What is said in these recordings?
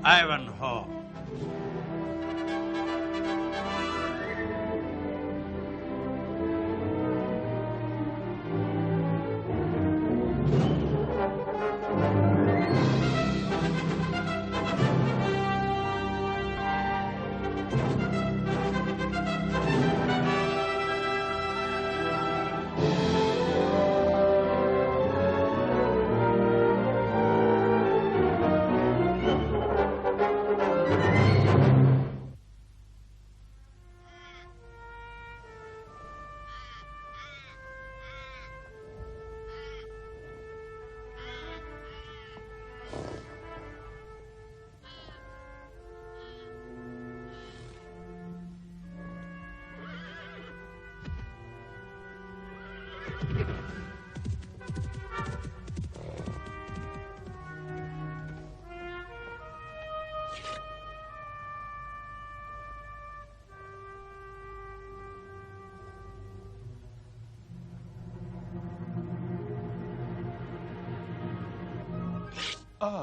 Ivanhoe.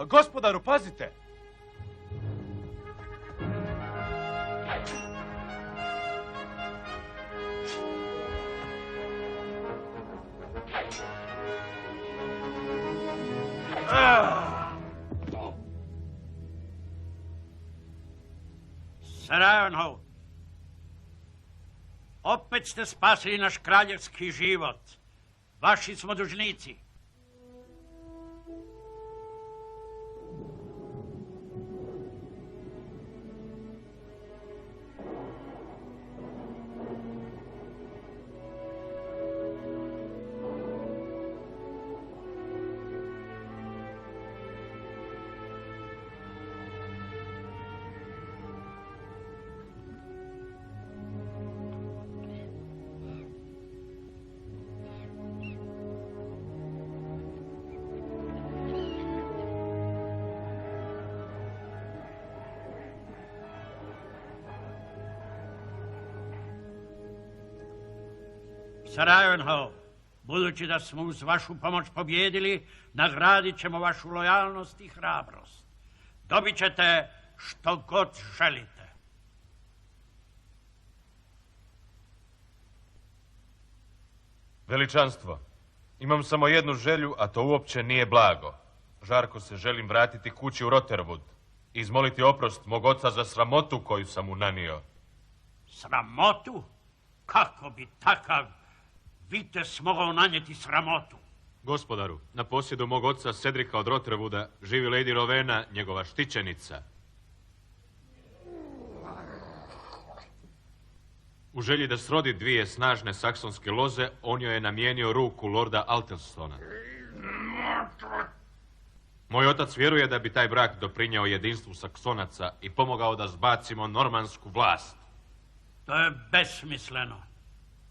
Gospodaru, pazite! Sir Ivanhoe, opet ste spasili naš kraljevski život. Vaši smo dužnici. Sir Ivanhoe, budući da smo uz vašu pomoć pobjedili, nagradit ćemo vašu lojalnost i hrabrost. Dobit ćete što god želite. Veličanstvo, imam samo jednu želju, a to uopće nije blago. Žarko se želim vratiti kući u Rotherwood i izmoliti oprost mog oca za sramotu koju sam mu nanio. Sramotu? Kako bi takav vitez mogao nanijeti sramotu? Gospodaru, na posjedu mog oca Cedrika od Rotherwooda živi Lady Rowena, njegova štićenica. U želji da srodi dvije snažne saksonske loze, on joj je namijenio ruku lorda Altelstona. Moj otac vjeruje da bi taj brak doprinjao jedinstvu saksonaca i pomogao da zbacimo normansku vlast. To je besmisleno.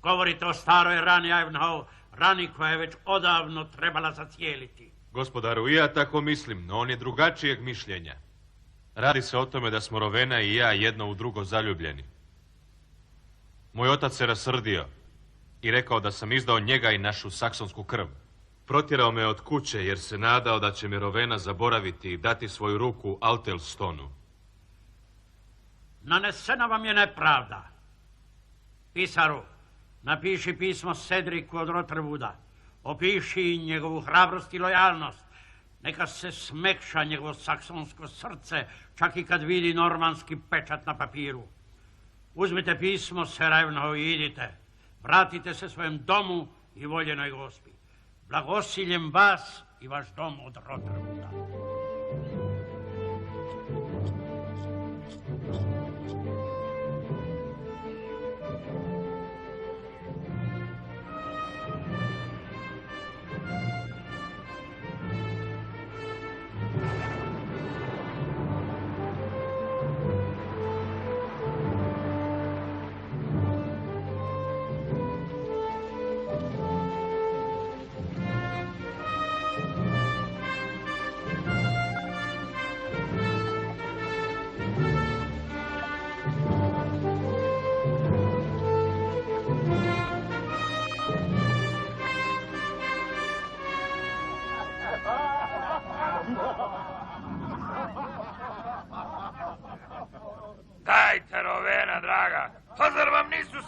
Govorite o staroj rani, Ivanhoe, rani koja je već odavno trebala zacijeliti. Gospodaru, i ja tako mislim, no on je drugačijeg mišljenja. Radi se o tome da smo Rowena i ja jedno u drugo zaljubljeni. Moj otac se rasrdio i rekao da sam izdao njega i našu saksonsku krv. Protjerao me od kuće jer se nadao da će me Rowena zaboraviti i dati svoju ruku Altelstonu. Nanesena vam je nepravda. Pisaru, napiši pismo Cedriku od Rotherwooda. Opiši njegovu hrabrost i lojalnost. Neka se smekša njegovo saksonsko srce, čak i kad vidi normanski pečat na papiru. Uzmite pismo, Sir Ivanhoe, i idite. Vratite se svojem domu i voljenoj gospi. Blagosiljem vas i vaš dom od Rotherwooda.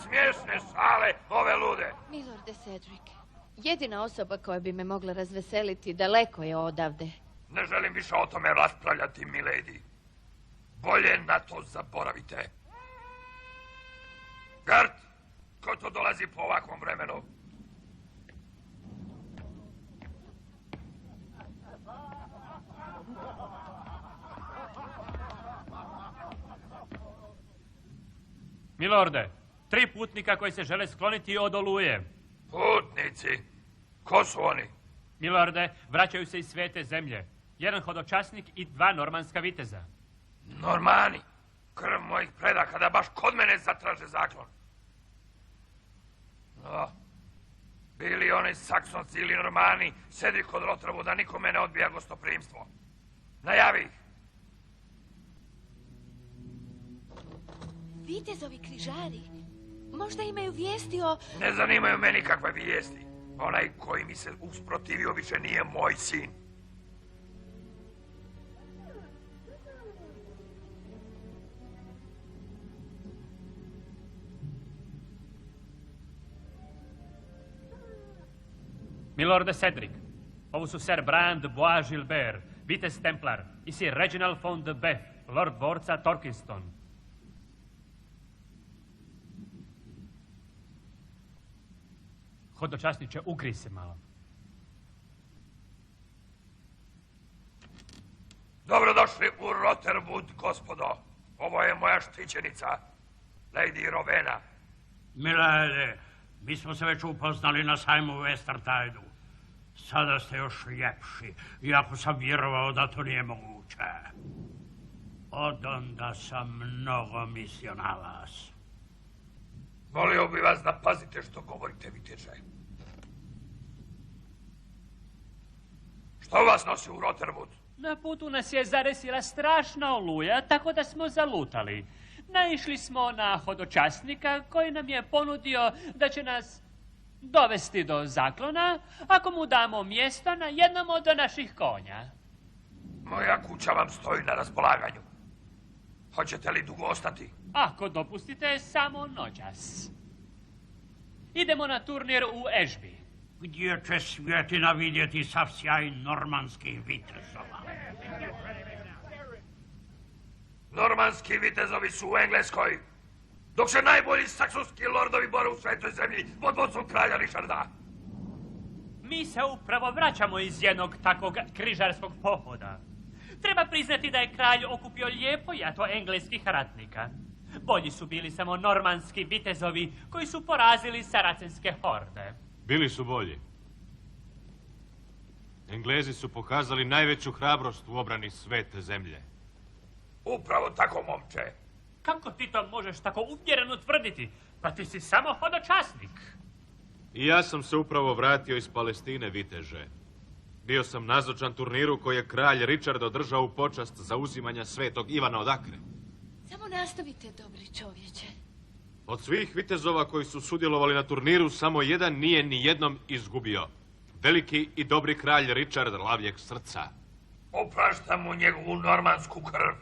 smiješne šale, ove lude. Milorde Cedric, jedina osoba koja bi me mogla razveseliti daleko je odavde. Ne želim više o tome raspravljati, milady. Bolje na to zaboravite. Gert, ko to dolazi po ovakvom vremenu? Milorde, 3 putnika koji se žele skloniti od oluje. Putnici? Ko su oni? Milorde, vraćaju se iz svete zemlje. 1 hodočasnik i 2 normanska viteza. Normani? Krv mojih predaka da baš kod mene zatraže zaklon. No, bili oni saksonci ili normani, Cedric od Rotherwooda da nikome ne odbija gostoprimstvo. Najavi ih. Vitezovi križari, možda imaju vijesti o... Ne zanimaju me nikakve vijesti. Onaj koji mi se usprotivio više nije moj sin. Milorde Cedric, ovo su Sir Brian de Bois Gilbert, vitez Templar, i Sir Reginald von de Beff, lord dvorca Torquilston. Hodočasniče, ukrij se malo. Dobrodošli u Rotherwood, gospodo. Ovo je moja štićenica, Lady Rowena. Milady, mi smo se već upoznali na sajmu u Westertideu. Sada ste još ljepši, iako sam vjerovao da to nije moguće. Odonda sam mnogo mislio na vas. Molio bi vas da pazite što govorite, viteže. Što vas nosi u Rotherwood? Na putu nas je zaresila strašna oluja, tako da smo zalutali. Naišli smo na hodočasnika koji nam je ponudio da će nas dovesti do zaklona ako mu damo mjesto na jednom od naših konja. Moja kuća vam stoji na raspolaganju. Hoćete li dugo ostati? Ako dopustite, samo noćas. Idemo na turnir u Ashby. Gdje će svjetina vidjeti sav sjaj normanskih vitezova? Normanski vitezovi su u Engleskoj, dok se najbolji saksonski lordovi bore u svetoj zemlji pod vodstvom kralja Richarda. Mi se upravo vraćamo iz jednog takvog križarskog pohoda. Treba priznati da je kralj okupio lijepo jato engleskih ratnika. Bolji su bili samo normanski vitezovi koji su porazili saracenske horde. Bili su bolji. Englezi su pokazali najveću hrabrost u obrani svete zemlje. Upravo tako, momče. Kako ti to možeš tako uvjereno tvrditi? Pa ti si samo hodočasnik. I ja sam se upravo vratio iz Palestine, viteže. Bio sam nazočan turniru koji je kralj Richard održao u počast zauzimanja svetog Ivana od Akre. Samo nastavite, dobri čovječe. Od svih vitezova koji su sudjelovali na turniru, samo jedan nije ni jednom izgubio. Veliki i dobri kralj Richard lavljeg srca. Opraštam mu njegovu normansku krv.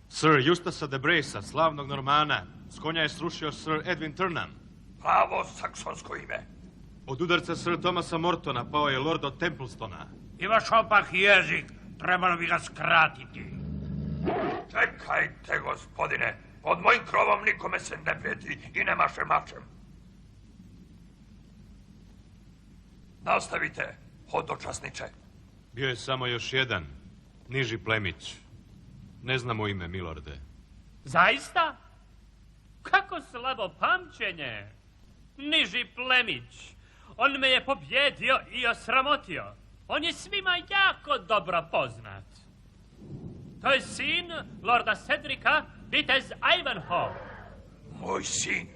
Sir Justasa de Bracea, slavnog Normana, s konja je srušio Sir Edwin Turnan. Pravo saksonsko ime. Od udarca Sir Thomasa Mortona pao je lord od Templestona. I vaš opak jezik, trebalo bi ga skratiti. Čekajte, gospodine. Pod mojim krovom nikome se ne prijeti i ne maše mačem. Nastavite, hodočasniče. Bio je samo još jedan, niži plemić. Ne znamo ime, milorde. Zaista? Kako slabo pamćenje. Niži plemić. On me je pobjedio i osramotio. On je svima jako dobro poznat. To je sin lorda Cedrika, vitez Ivanhoe. Moj sin.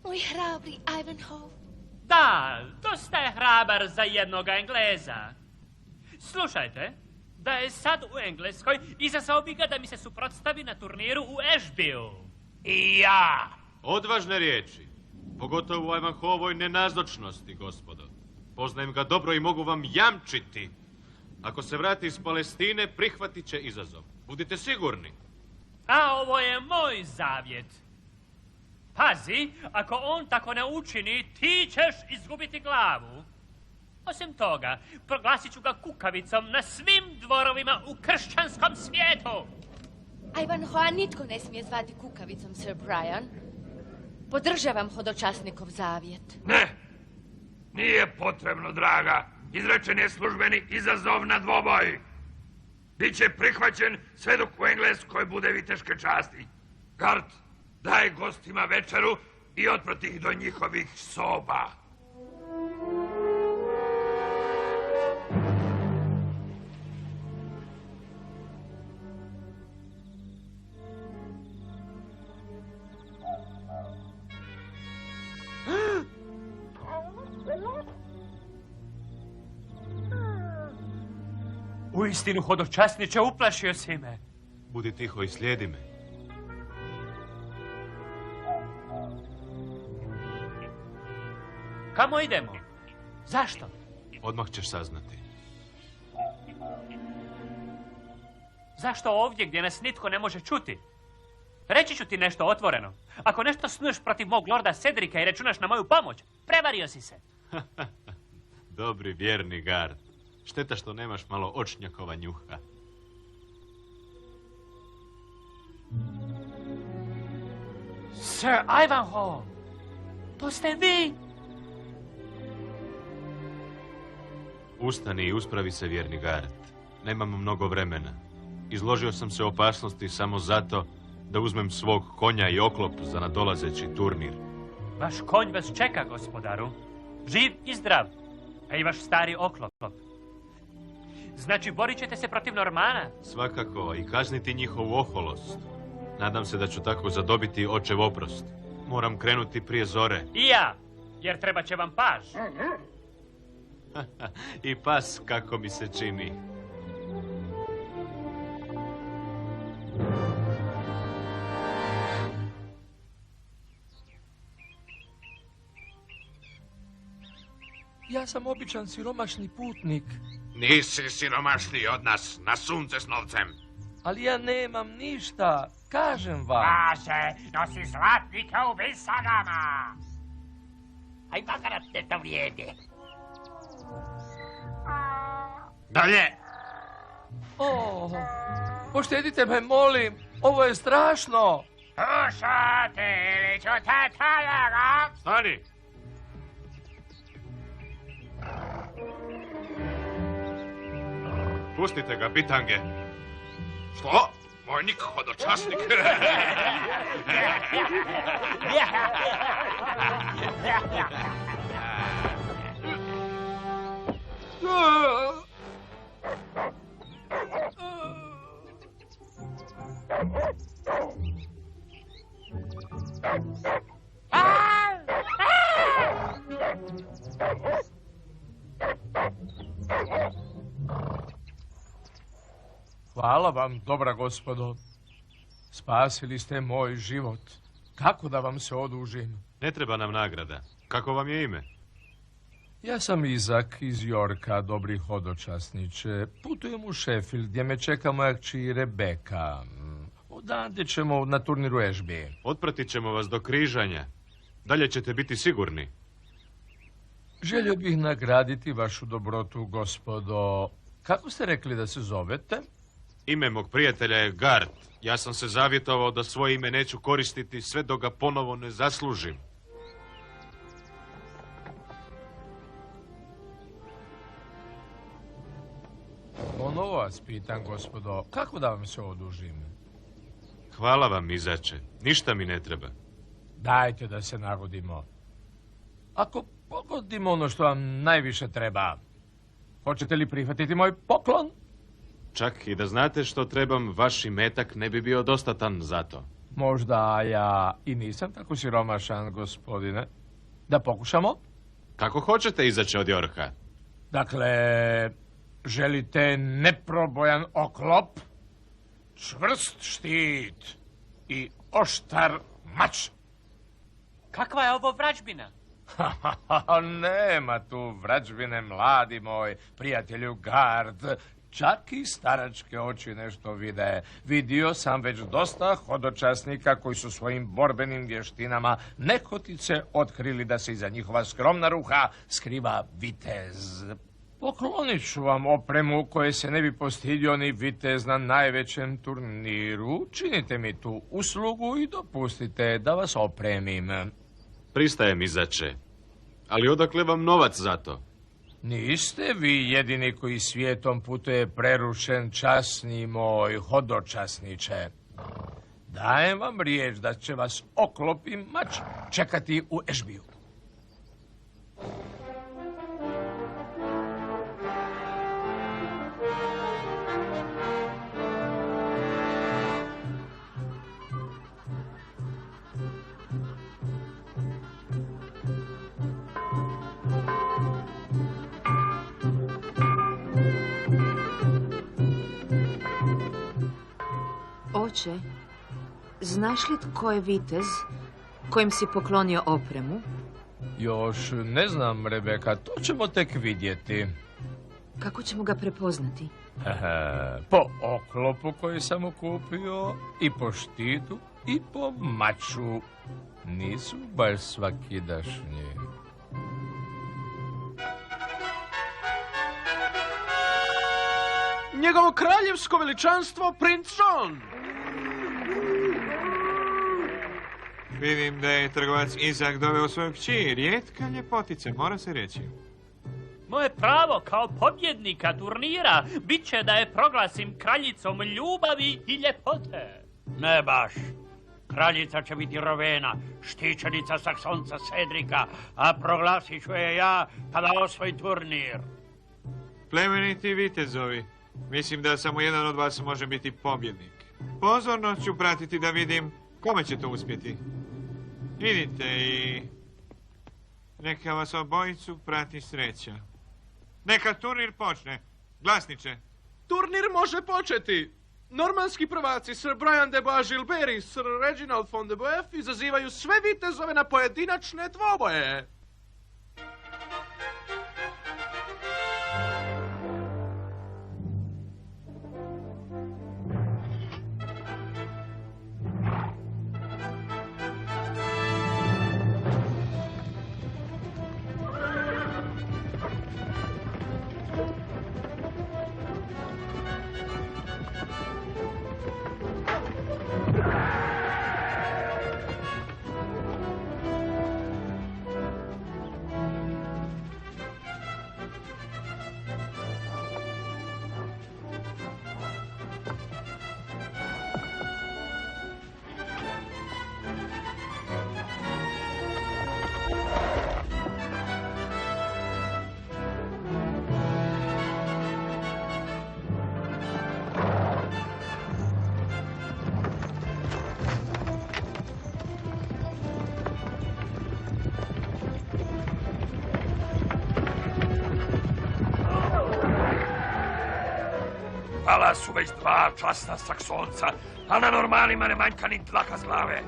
Moj hrabri Ivanhoe. Da, dosta je hrabar za jednoga Engleza. Slušajte, da je sad u Engleskoj, izazvao bi ga da mi se suprotstavi na turniru u Ashbyu. I ja. Odvažne riječi, pogotovo u Ivanhoevoj nenazočnosti, gospodo. Poznajem ga dobro i mogu vam jamčiti. Ako se vrati iz Palestine, prihvatit će izazov. Budite sigurni. A ovo je moj zavjet. Pazi, ako on tako ne učini, ti ćeš izgubiti glavu. Osim toga, proglasit ću ga kukavicom na svim dvorovima u kršćanskom svijetu. Ivanhoa nitko ne smije zvati kukavicom, Sir Brian. Podržavam hodočasnikov zavjet. Ne, nije potrebno, draga. Izrečen je službeni izazov na dvoboj. Biće prihvaćen sve dok u Engleskoj bude viteške časti. Gard, daj gostima večeru i otprati ih do njihovih soba. Uistinu, hodočasniče, uplašio si me. Budi tiho i slijedi me. Kamo idemo? Zašto? Odmah ćeš saznati. Zašto ovdje gdje nas nitko ne može čuti? Reći ću ti nešto otvoreno. Ako nešto snuješ protiv mog lorda Cedrika i računaš na moju pomoć, prevario si se. Dobri, vjerni Gard. Šteta što nemaš malo očnjakova njuha. Sir Ivanhoe, to ste vi? Ustani i uspravi se, vjerni Gard. Nemamo mnogo vremena. Izložio sam se opasnosti samo zato da uzmem svog konja i oklop za nadolazeći turnir. Vaš konj vas čeka, gospodaru. Živ i zdrav. A i vaš stari oklop. Znači, borit ćete se protiv Normana? Svakako, i kazniti njihovu oholost. Nadam se da ću tako zadobiti očev oprost. Moram krenuti prije zore. I ja, jer treba će vam paž. I pas, kako mi se čini. Ja sam običan siromašni putnik, Nisi siromašniji od nas, na sunce s novcem. ali ja nemam ništa, kažem vam. Kaže, nosi zlatnika u visagama. Aj bakarat te to vrijedi. Dalje! O, poštedite me, molim, ovo je strašno. Slušate li ću te talega? Stani! Pustite ga, bitange. Što? Vojnik, hodočasnik? Hvala vam, dobra gospodo. Spasili ste moj život. Kako da vam se odužim? Ne treba nam nagrada. Kako vam je ime? Ja sam Izak iz Yorka, dobri hodočasniče. Putujem u Sheffield gdje me čeka moja kći Rebeka. Odande ćemo na turniru Ashby. Otpratit ćemo vas do križanja. Dalje ćete biti sigurni. Želio bih nagraditi vašu dobrotu, gospodo. Kako ste rekli da se zovete? Ime mog prijatelja je Gard. Ja sam se zavjetovao da svoje ime neću koristiti sve dok ga ponovo ne zaslužim. Ponovo vas pitam, gospodo, kako da vam se odužim? Hvala vam, Izače. Ništa mi ne treba. Dajte da se nagodimo. Ako pogodimo ono što vam najviše treba, hoćete li prihvatiti moj poklon? Čak i da znate što trebam, vaš imetak ne bi bio dostatan za to. Možda ja i nisam tako siromašan, gospodine. Da pokušamo? Kako hoćete, Izače od Yorka? Dakle, želite neprobojan oklop, čvrst štit i oštar mač. Kakva je ovo vražbina? Nema tu vražbine, mladi moj, prijatelju Gard. Čak i staračke oči nešto vide. Vidio sam već dosta hodočasnika koji su svojim borbenim vještinama nehotice otkrili da se iza njihova skromna ruha skriva vitez. Poklonit ću vam opremu koje se ne bi postidio ni vitez na najvećem turniru. Činite mi tu uslugu i dopustite da vas opremim. Pristajem, izače. Ali odakle vam novac za to? Niste vi jedini koji svijetom putuje prerušen, časni moj hodočasniče. Dajem vam riječ da će vas oklopi mač čekati u Ešbiju. Oče, znaš li tko je vitez kojem si poklonio opremu? Još ne znam, Rebeka, to ćemo tek vidjeti. Kako ćemo ga prepoznati? Po oklopu koji sam mu kupio, i po štitu, i po maču. Nisu baš svakidašnji. Njegovo kraljevsko veličanstvo, princ John! Vidim da je trgovac Izak doveo svoju kći, rijetka ljepotica, mora se reći. Moje pravo kao pobjednika turnira bit će da je proglasim kraljicom ljubavi i ljepote. Ne baš. Kraljica će biti Rovena, štićenica Saksonca Cedrika, a proglasit ću je ja kada osvoji turnir. Plemeniti vitezovi, mislim da samo jedan od vas može biti pobjednik. Pozorno ću pratiti da vidim kome će to uspjeti. Idite i neka vas obojicu prati sreća. Neka turnir počne. Glasniče. Turnir može početi. Normanski prvaci Sir Brian de Bois-Gilbert i Sir Reginald von de Boeuf izazivaju sve vitezove na pojedinačne dvoboje. Pala su već dva časna Saksonca, a na normalima ne manjka ni dlaka s glave.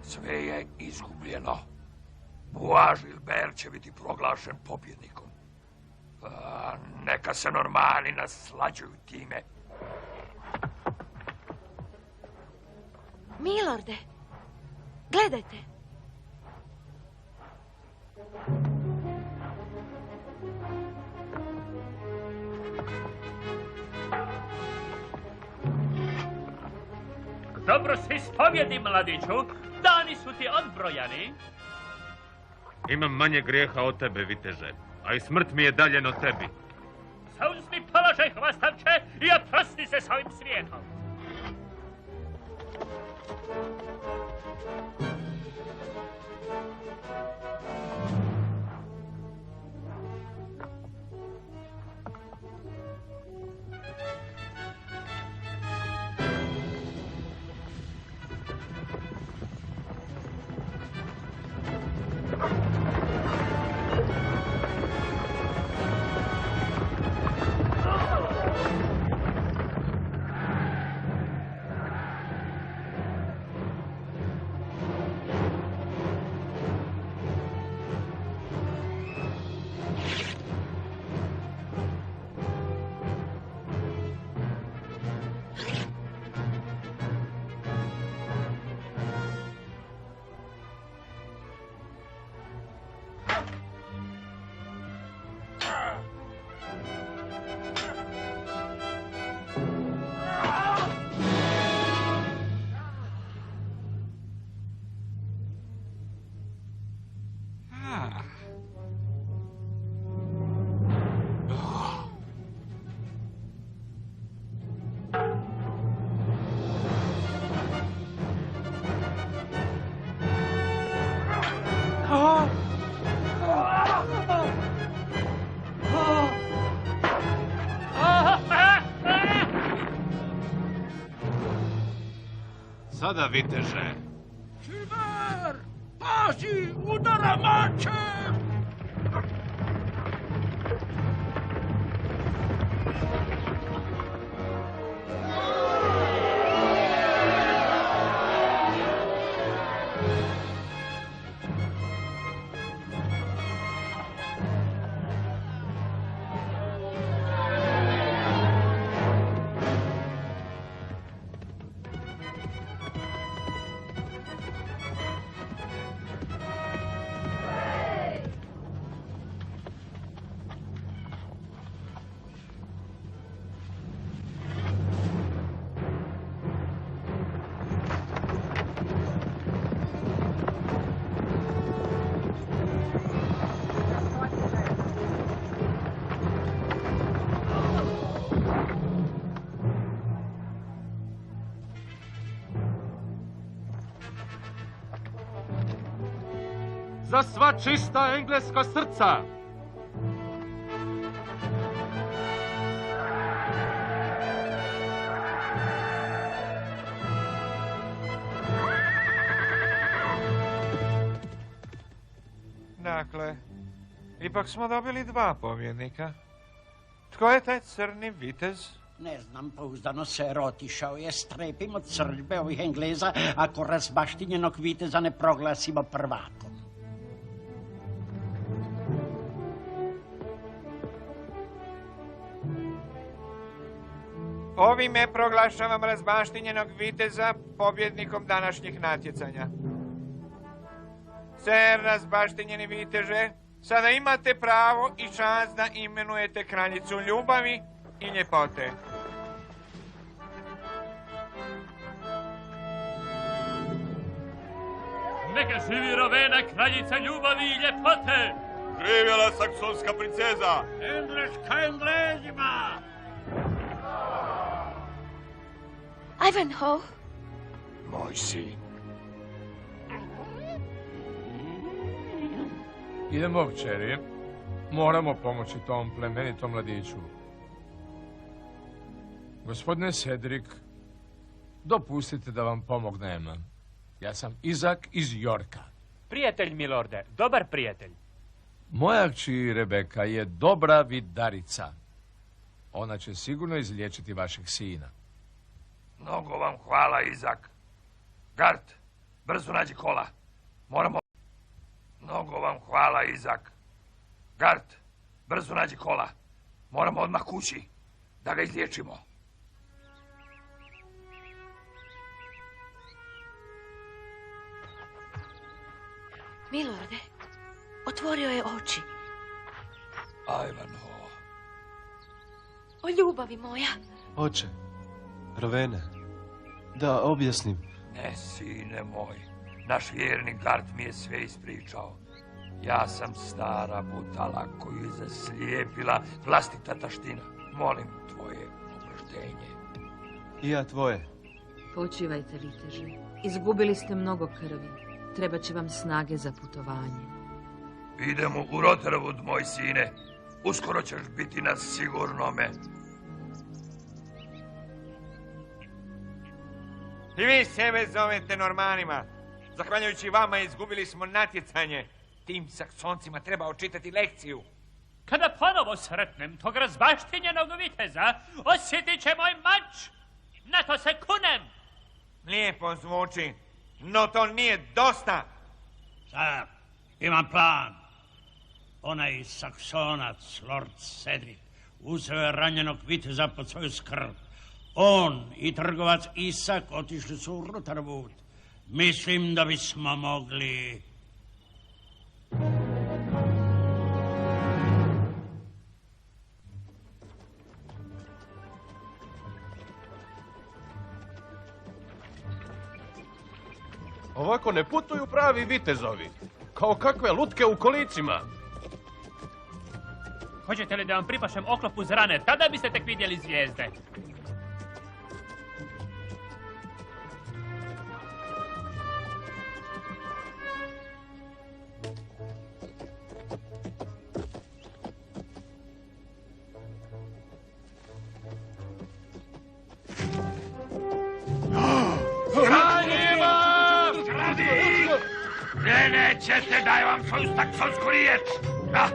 Sve je izgubljeno. Bois-Gilbert će biti proglašen pobjednikom. Neka se normani naslađuju time. Milorde, gledajte. Dobro se ispovjedi, mladiću. Daj Dani su ti odbrojani? Imam manje grijeha od tebe, viteže, a i smrt mi je daljeno tebi. Zauzmi položaj, hvastavče, i oprosti se s ovim svijetom. Sada, viteže. Šiver! Pazi! Udara mačem! Za sva čista engleska srca! Dakle, ipak smo dobili 2 pobjednika. Tko je taj crni vitez? Ne znam, pouzdano ser, otišao je. Strepim od srdbe ovih Engleza ako razbaštinjenog viteza ne proglasimo prvakom. Ovime proglašavam razbaštinjenog viteza pobjednikom današnjih natjecanja. Ser razbaštinjeni viteže, sada imate pravo i čast da imenujete kraljicu ljubavi i ljepote. Neka živi Rovena, kraljica ljubavi i ljepote! Živjela saksonska princeza! Engleska Englezima! Ivanhoe! Moj sin. Idemo, kćeri. Moramo pomoći tom plemenitom mladiću. Gospodine Cedric, dopustite da vam pomognem. Ja sam Izak iz Yorka. Prijatelj, milorde, dobar prijatelj. Moja kći Rebeka je dobra vidarica. Ona će sigurno izliječiti vašeg sina. Mnogo vam hvala, Izak. Gart, brzo nađi kola. Moramo... Mnogo vam hvala, Izak. Gart, brzo nađi kola. Moramo odmah kući da ga izliječimo. Milorde, otvorio je oči. Ivanhoe. O ljubavi moja. Oče, Rovene, da objasnim. Ne, sine moj. Naš vjernik Gart mi je sve ispričao. Ja sam stara budala koju je zaslijepila vlastita taština. Molim tvoje oproštenje. I ja tvoje. Počivajte, viteže. Izgubili ste mnogo krvi. Treba će vam snage za putovanje. Idemo u Roterwood, moj sine. Uskoro ćeš biti na sigurnome. I vi sebe zovete Normanima. Zahvaljujući vama izgubili smo natjecanje. Tim Saksoncima treba očitati lekciju. Kada ponovo sretnem tog razbaštinjenog viteza, osjetit će moj mač. Na to se kunem. Lijepo zvuči, no to nije dosta. Sir, imam plan. Onaj Saksonac, Lord Cedric, uzeo je ranjenog viteza pod svoju skrb. On i trgovac Isak otišli su u Roterwood. Mislim da bismo mogli... Ovako ne putuju pravi vitezovi. Kao kakve lutke u kolicima. Hoćete li da vam pripašem oklop uz rane? Tada biste tek vidjeli zvijezde. Ne, nećete, daj vam svoju saksonsku riječ. Da.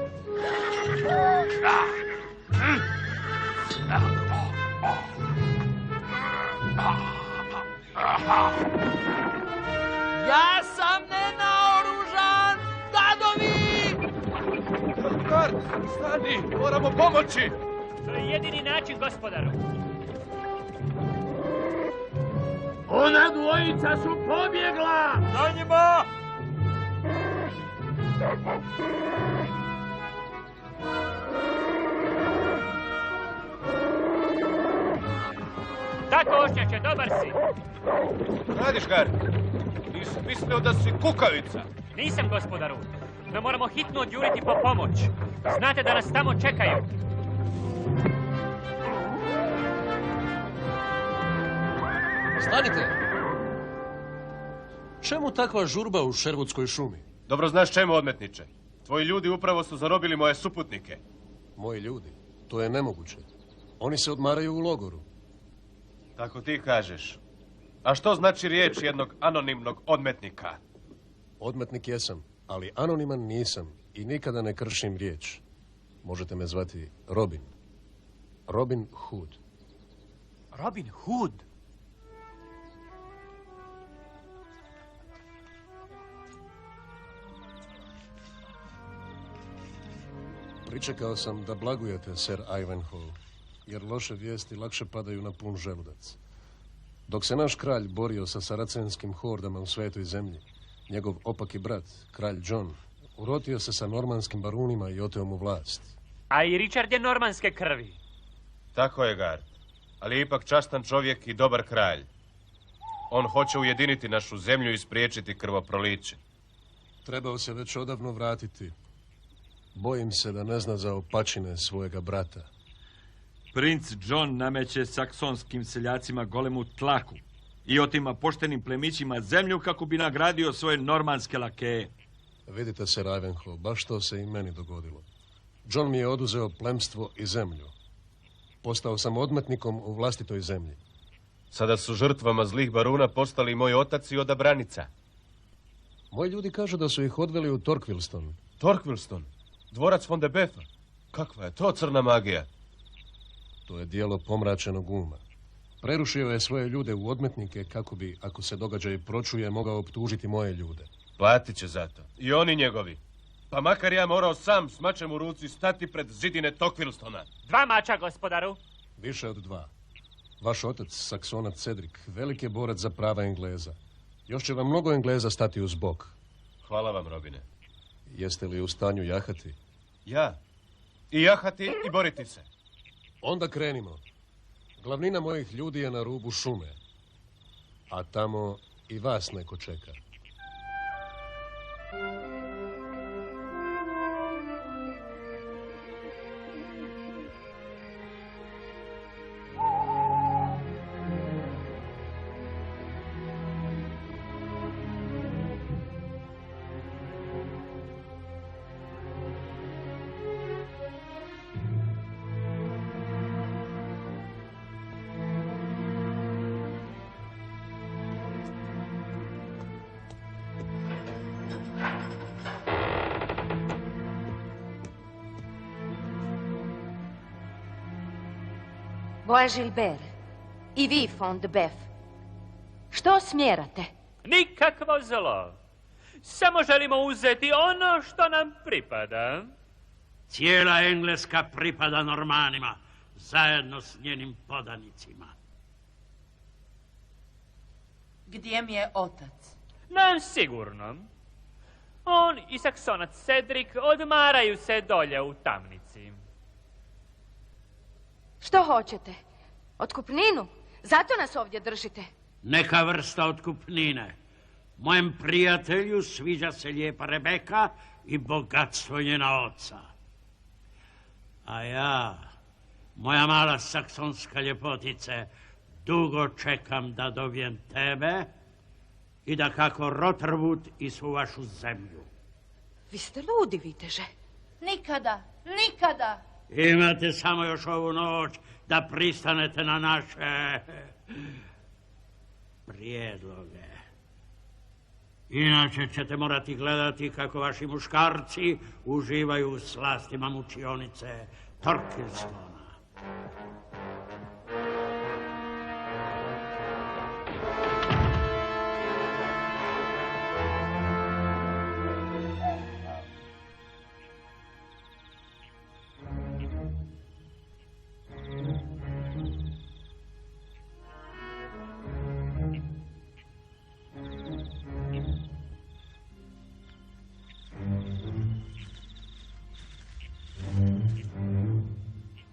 Da. Ja sam nenaoružan, gadovi! Gart, stani, moramo pomoći. To je jedini način, gospodaru. Ona dvojica su pobjegla! Za njima! Tako, ošnjače, dobar si. Radiš, Gart? Nisam mislio da si kukavica. Nisam, gospodaru. No moramo hitno odjuriti po pomoć. Znate da nas tamo čekaju. Stanite! Čemu takva žurba u Sherwoodskoj šumi? Dobro znaš čemu, odmetniče. Tvoji ljudi upravo su zarobili moje suputnike. Moji ljudi? To je nemoguće. Oni se odmaraju u logoru. Tako ti kažeš. A što znači riječ jednog anonimnog odmetnika? Odmetnik jesam, ali anoniman nisam i nikada ne kršim riječ. Možete me zvati Robin. Robin Hood. Robin Hood? Pričekao sam da blagujete, Sir Ivanhoe, jer loše vijesti lakše padaju na pun želudac. Dok se naš kralj borio sa saracenskim hordama u svetoj zemlji, njegov opaki brat, kralj John, urotio se sa normanskim barunima i oteo mu vlast. A i Richard je normanske krvi. Tako je, Gart. Ali je ipak častan čovjek i dobar kralj. On hoće ujediniti našu zemlju i spriječiti krvoproliće. Trebao se već odavno vratiti. Bojim se da ne zna za opačine svojega brata. Princ John nameće saksonskim seljacima golemu tlaku i otima poštenim plemićima zemlju kako bi nagradio svoje normanske lakeje. Vidite, Sir Ivanhoe, baš to se i meni dogodilo. John mi je oduzeo plemstvo i zemlju. Postao sam odmetnikom u vlastitoj zemlji. Sada su žrtvama zlih baruna postali moj otac i odabranica. Moji ljudi kažu da su ih odveli u Torquilston. Torquilston? Dvorac von de Beffa? Kakva je to crna magija? To je dijelo pomračenog uma. Prerušio je svoje ljude u odmetnike kako bi, ako se događaj pročuje, mogao optužiti moje ljude. Platit će za to. I oni njegovi. Pa makar ja morao sam s mačem u ruci stati pred zidine Torquilstona. 2 mača, gospodaru. Više od 2. Vaš otac, Saksonac Cedric, velik je borac za prava Engleza. Još će vam mnogo Engleza stati uz bok. Hvala vam, Robine. Jeste li u stanju jahati? Ja. I jahati i boriti se. Onda krenimo. Glavnina mojih ljudi je na rubu šume. A tamo i vas neko čeka. Bois Gilbert, i vi, Fond de Beuf, što smjerate? Nikakvo zlo. Samo želimo uzeti ono što nam pripada. Cijela Engleska pripada Normanima, zajedno s njenim podanicima. Gdje mi je otac? Nam sigurno. On i Saksonac Cedric odmaraju se dolje u tamnici. Što hoćete? Otkupninu? Zato nas ovdje držite. Neka vrsta otkupnine. Mojem prijatelju sviđa se lijepa Rebeka i bogatstvo njena oca. A ja, moja mala saksonska ljepotice, dugo čekam da dobijem tebe i da kako Rotherwood i svu vašu zemlju. Vi ste ludi, viteže. Nikada, nikada. Imate samo još ovu noć da pristanete na naše prijedloge. Inače ćete morati gledati kako vaši muškarci uživaju u slastima mučionice Torquilstona.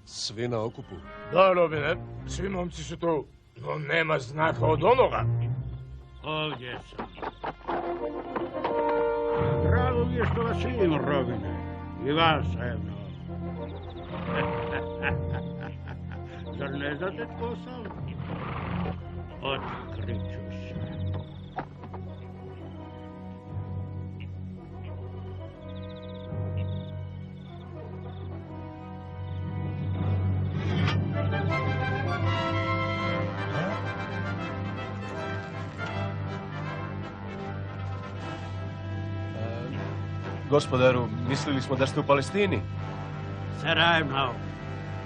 Svi na okupu? Da, Robine, svi momci su tu, no nema znaka od onoga. Ovdje sam. Drago mi je što vas vidim, Robine. I vas, Evno. Zar ne znate tko sam? Otkriću se. Gospodaru, mislili smo da ste u Palestini. Serajno,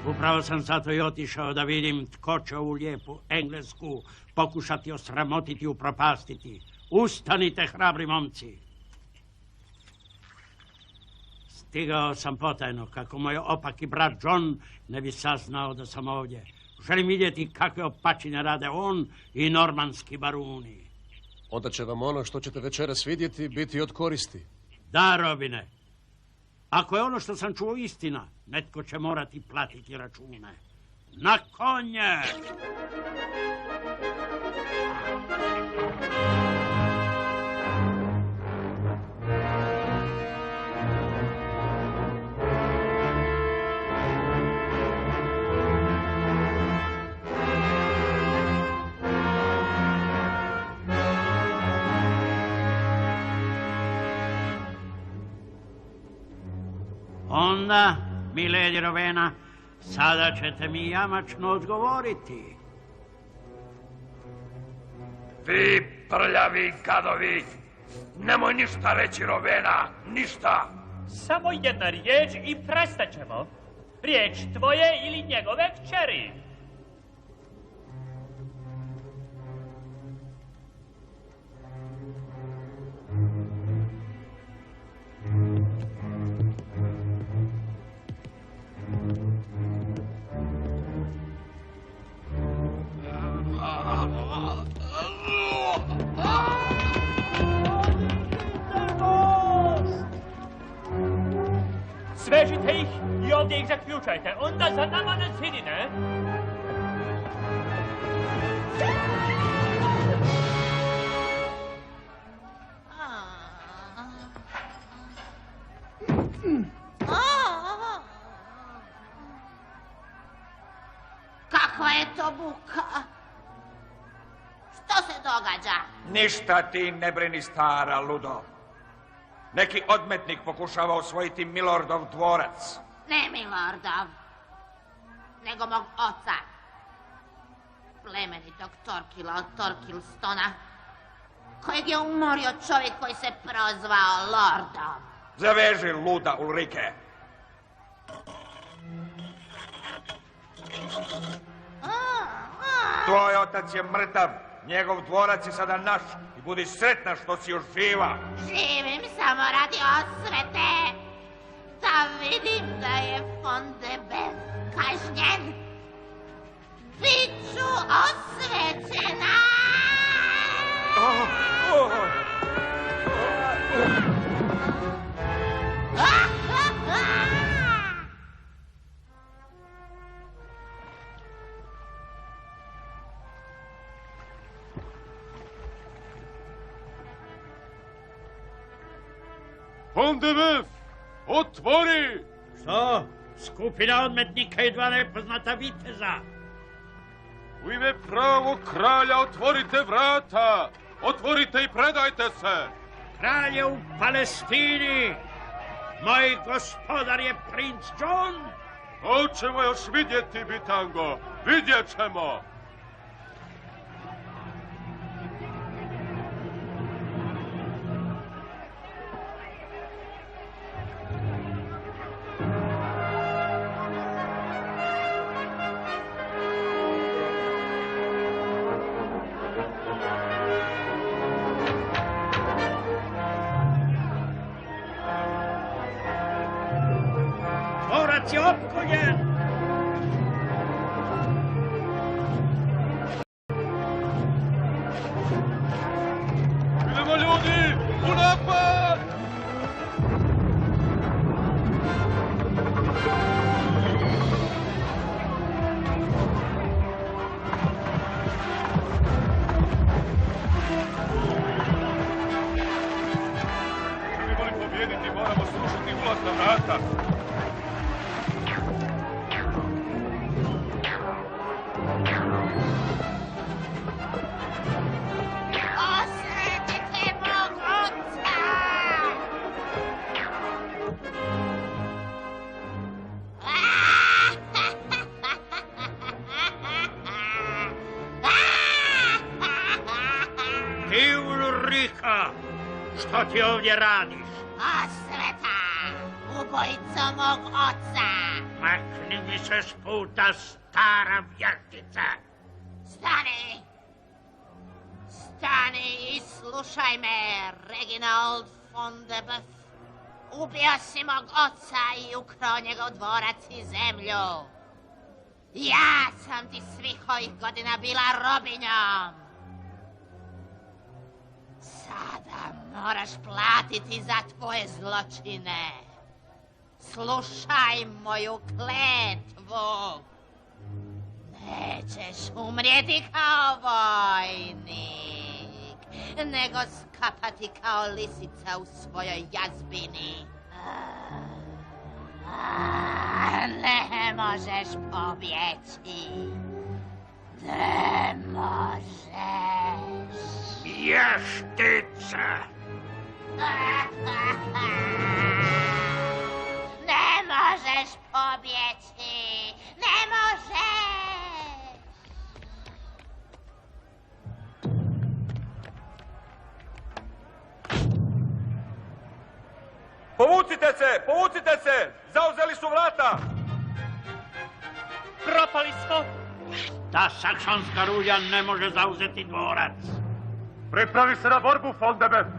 upravo sam zato i otišao da vidim tko će ovu lijepu Englesku pokušati osramotiti i upropastiti. Ustanite, hrabri momci. Stigao sam potajno kako moj opaki brat John ne bi saznao da sam ovdje. Želim vidjeti kakve opačine rade on i normanski baruni. Onda će vam ono što ćete večeras vidjeti biti od koristi. Da, Robine. Ako je ono što sam čuo istina, netko će morati platiti račune. Na konje! Onda, miledi Rowena, sada ćete mi jamačno odgovoriti. Vi prljavi gadovi, nemoj ništa reći, Rowena, ništa. Samo jedna riječ i prestat ćemo. Riječ tvoje ili njegove kćeri. Svežite ih i ovdje ih zaključajte, onda za nama na zidine. Kakva je to buka? Što se događa? Ništa ti ne brini, stara ludo. Neki odmetnik pokušava osvojiti Milordov dvorac. Ne Milordov, nego mog oca. Plemenitog Torkila od Torquilstona, kojeg je umorio čovjek koji se prozvao Lordom. Zaveži, luda Ulrike. Tvoj otac je mrtav, njegov dvorac je sada naš i budi sretna što si još živa. Živim samo radi osvete, da vidim da je von de Beff kažnjen. Biću osvećena! Von de Beff, otvori! Što? Skupina odmetnika i dva nepoznata viteza. U ime pravog kralja otvorite vrata! Otvorite i predajte se! Kralj je u Palestini! Moj gospodar je princ John! To ćemo još vidjeti, bitango! Vidjet ćemo! Dvorac je opkoljen! Idemo ljudi! U napad! Želimo li pobijediti, moramo srušiti ulazna vrata. Osvetite mog oca! Ti Ulrika, što ti ovdje radiš? Osveta! Ubojico mog oca! Makni mi se s puta, stara vještica! Stani! Stani i slušaj me, Reginald von de Beff. Ubio si mog oca i ukrao njegov dvorac i zemlju. Ja sam ti svih ovih godina bila robinjom. Sada moraš platiti za tvoje zločine. Slušaj moju kletvu. Nećeš umrijeti kao vojnik, nego skapati kao lisica u svojoj jazbini. Ne možeš pobjeći. Ne možeš. Vještica! Ne možeš pobjeći. Ne možeš. Povucite se! Povucite se! Zauzeli su vrata! Propali smo! Ta saksonska rulja ne može zauzeti dvorac. Pripravi se na borbu, von de Beff!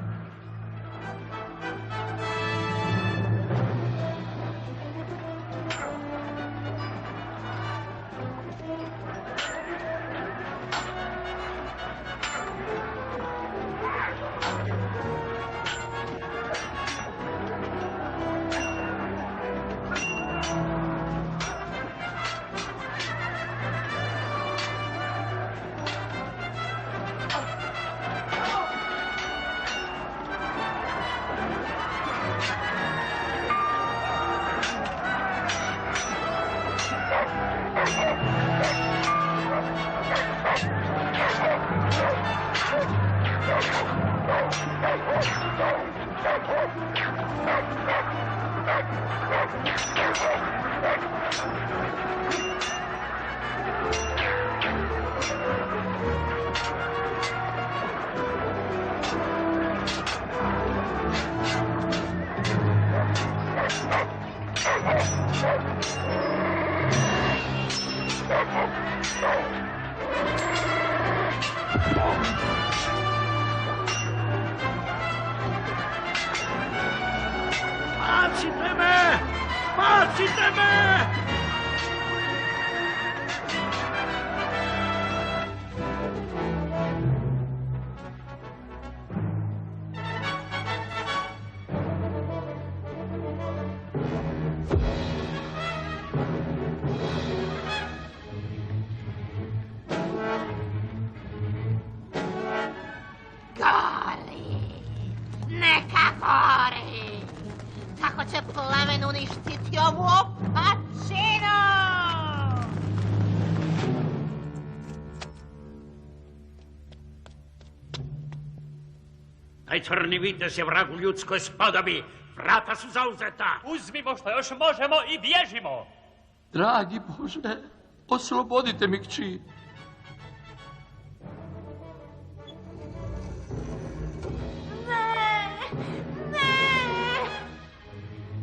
me! Neka gori! Tako će plamen uništiti ovu opačinu! Taj crni vitez je vrag u ljudskoj spodobi. Vrata su zauzeta. Uzmimo što još možemo i bježimo. Dragi Bože, oslobodite mi kći.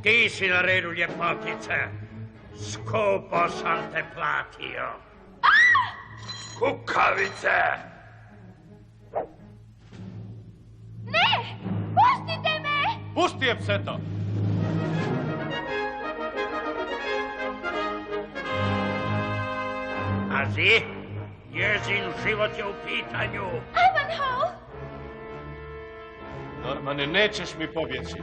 Ti si na redu, ljepotice. Skupo sam te platio. Kukavice! Ne! Pustite me! Pusti je, pseto! Pazi, njezin život je u pitanju. Ivanhoe! Normane, nećeš mi pobjeći.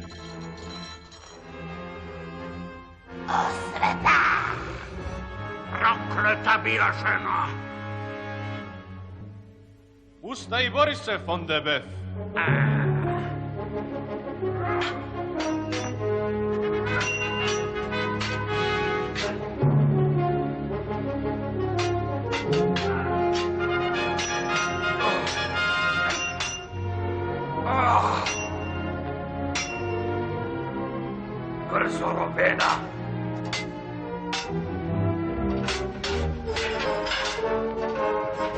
Osveta! Prokleta bila žena! Ustaj i bori se, von de Beff. Brzo, Robena!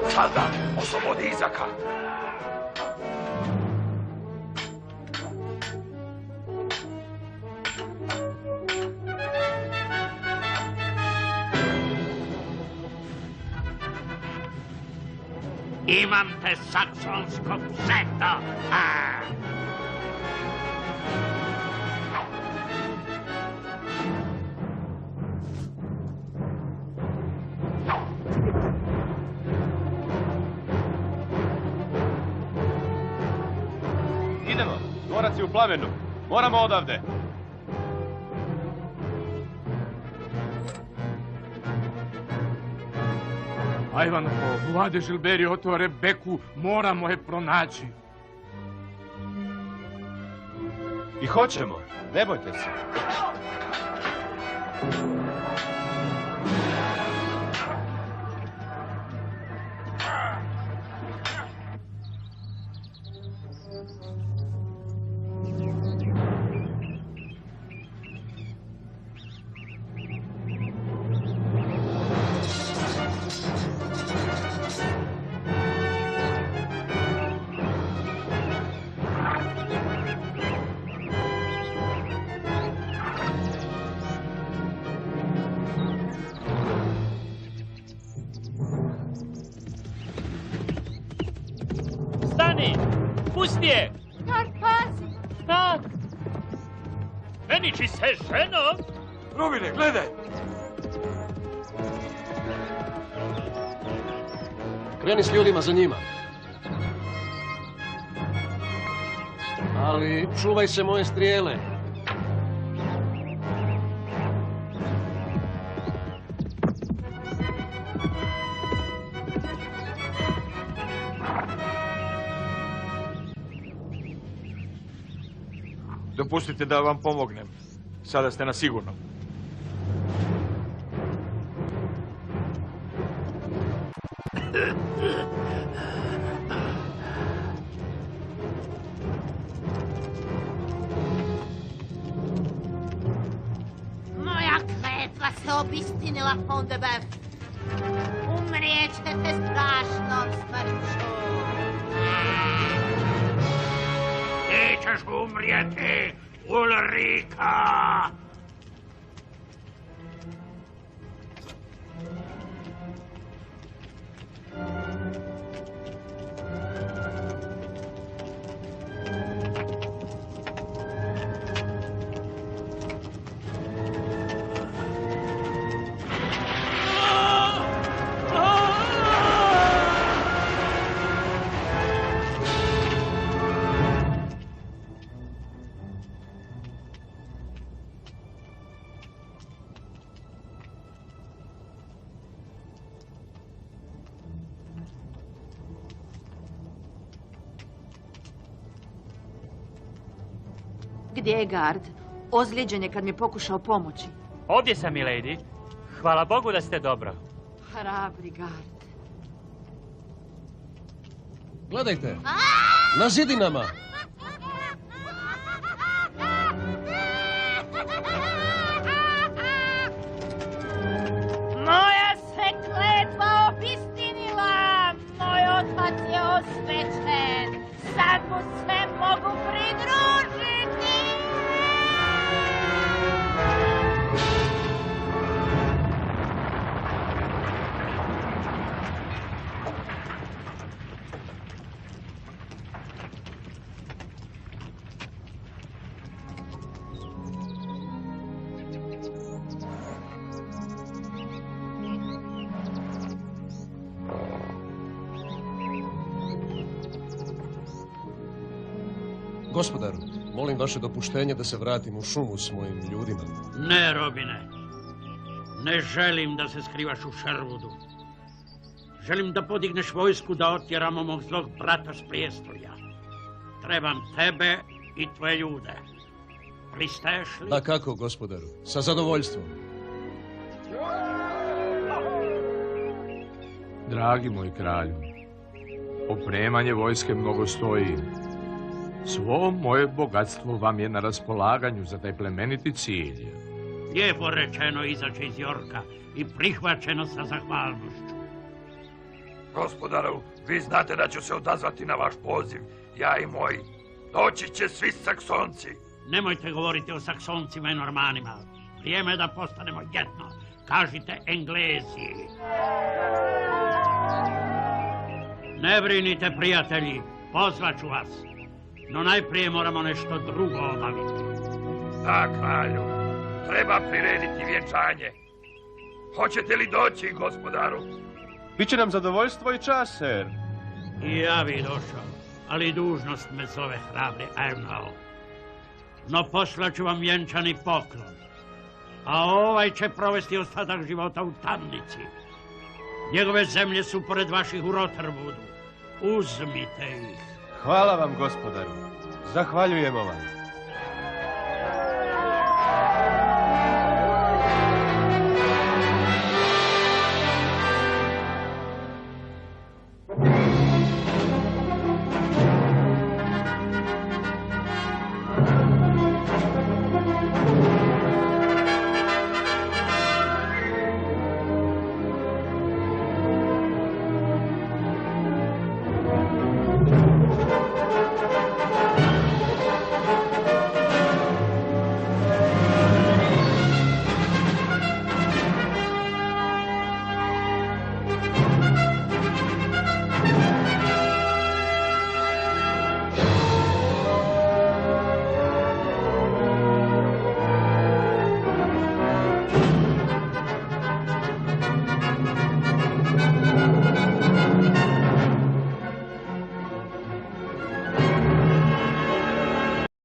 Sada, oslobodi Izaka! Imam te, saksonsko pseto! Idemo, dvorac je u plamenu. Moramo odavde. Ivanhoe, vlade Žilberi oteo Rebeku, moramo je pronaći. I hoćemo, ne bojte se. Stani! Pusti je! Kar, pazi! Stan! Meniči se, ženo! Robine, gledaj! Kreni s ljudima za njima. Ali čuvaj se moje strijele. Dopustite da vam pomognem. Sada ste na sigurno. Moja kletva se obistinila, von de Beff. Umrijećete strašnom smrću. Ti ćeš umrijeti, Ulrika! Gdje je Gard? Ozlijeđen je kad mi je pokušao pomoći. Ovdje sam, milady. Hvala Bogu da ste dobro. Hrabri Gard. Gledajte, na zidinama. Moja se kletva obistinila, moj otac je osvećen, sad mu se mogu pridružiti. Gospodaru, molim vaše dopuštenje da se vratim u šumu s mojim ljudima. Ne, Robine. Ne želim da se skrivaš u Sherwoodu. Želim da podigneš vojsku da otjeramo mog zlog brata s prijestolja. Trebam tebe i tvoje ljude. Pristaješ li? Da kako, gospodaru, sa zadovoljstvom. Dragi moj kralju, opremanje vojske mnogo stoji. Svo moje bogatstvo vam je na raspolaganju za taj plemeniti cilj. Lijepo rečeno izaći iz Yorka i prihvaćeno sa zahvalnošću. Gospodaru, vi znate da ću se odazvati na vaš poziv, ja i moji. Doći će svi Saksonci. Nemojte govoriti o Saksoncima i Normanima. Vrijeme je da postanemo jedno. Kažite Englezi. Ne brinite, prijatelji, pozvaću vas. No najprije moramo nešto drugo obaviti. Da, kralju, treba prirediti vjenčanje. Hoćete li doći, gospodaru? Biće nam zadovoljstvo i čast, ser. I ja bih došao, ali dužnost me zove, hrabri Ivanhoe. No poslaću vam vjenčani poklon, a ovaj će provesti ostatak života u tamnici. Njegove zemlje su pored vaših u Rotherwoodu. Uzmite ih. Hvala vam, gospodaru. Zahvaljujemo vam.